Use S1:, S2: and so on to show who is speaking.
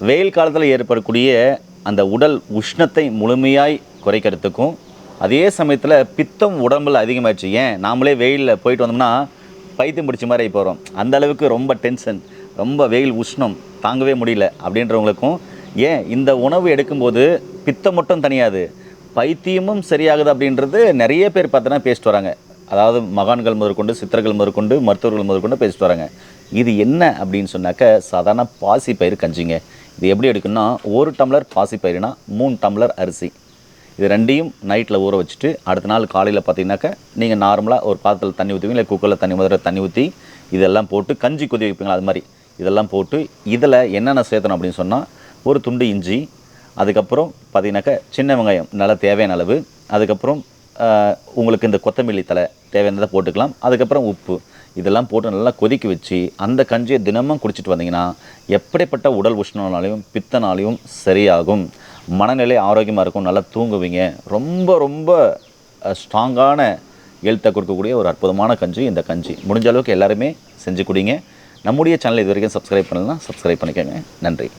S1: வெயில் காலத்தில் ஏற்படக்கூடிய அந்த உடல் உஷ்ணத்தை முழுமையாய் குறைக்கிறதுக்கும், அதே சமயத்தில் பித்தம் உடம்பில் அதிகமாகிடுச்சு. ஏன் நாமளே வெயிலில் போயிட்டு வந்தோம்னா பைத்தியம் பிடிச்ச மாதிரி ஆகி போகிறோம். அந்த அளவுக்கு ரொம்ப டென்ஷன், ரொம்ப வெயில் உஷ்ணம் தாங்கவே முடியல அப்படின்றவங்களுக்கும், ஏன் இந்த உணவு எடுக்கும்போது பித்தம் மட்டும் தனியாது, பைத்தியமும் சரியாகுது அப்படின்றது நிறைய பேர் பார்த்தோன்னா பேசிட்டு வராங்க. அதாவது மகான்கள் முதற்கொண்டு, சித்தர்கள் முதற்கொண்டு, மருத்துவர்கள் முதற்கொண்டு பேசிட்டு வராங்க. இது என்ன அப்படின்னு சொன்னாக்க, சாதாரண பாசிப்பயிறு கஞ்சிங்க. இது எப்படி எடுக்கணும்னா, 1 டம்ளர் பாசிப்பயிறுனா 3 டம்ளர் அரிசி. இது 2யும் நைட்டில் ஊற வச்சுட்டு அடுத்த நாள் காலையில் பார்த்தீங்கன்னாக்கா, நீங்கள் நார்மலாக ஒரு பாத்திரத்தில் தண்ணி ஊற்றுவீங்க, இல்லை குக்கரில் முதல்ல தண்ணி ஊற்றி இதெல்லாம் போட்டு கஞ்சி கொதி வைப்பீங்களா, அது மாதிரி இதெல்லாம் போட்டு இதில் என்னென்ன சேர்த்தணும் அப்படின்னு சொன்னால், ஒரு துண்டு இஞ்சி, அதுக்கப்புறம் பார்த்தீங்கன்னாக்கா சின்ன வெங்காயம் நல்லா தேவையான அளவு, அதுக்கப்புறம் உங்களுக்கு இந்த கொத்தமல்லி தழை தேவையானதை போட்டுக்கலாம், அதுக்கப்புறம் உப்பு, இதெல்லாம் போட்டு நல்லா கொதிக்க வச்சு அந்த கஞ்சியை தினமும் குடிச்சிட்டு வந்தீங்கன்னா எப்படிப்பட்ட உடல் உஷ்ணனாலையும் பித்தனாலையும் சரியாகும். மனநிலை ஆரோக்கியமாக இருக்கும், நல்லா தூங்குவீங்க. ரொம்ப ரொம்ப ஸ்ட்ராங்கான ஹெல்த்தை கொடுக்கக்கூடிய ஒரு அற்புதமான கஞ்சி இந்த கஞ்சி. முடிஞ்ச அளவுக்கு எல்லாருமே செஞ்சு குடிங்க. நம்முடைய சேனலை இது வரைக்கும் சப்ஸ்கிரைப் பண்ணலாம், சப்ஸ்கிரைப் பண்ணிக்கோங்க. நன்றி.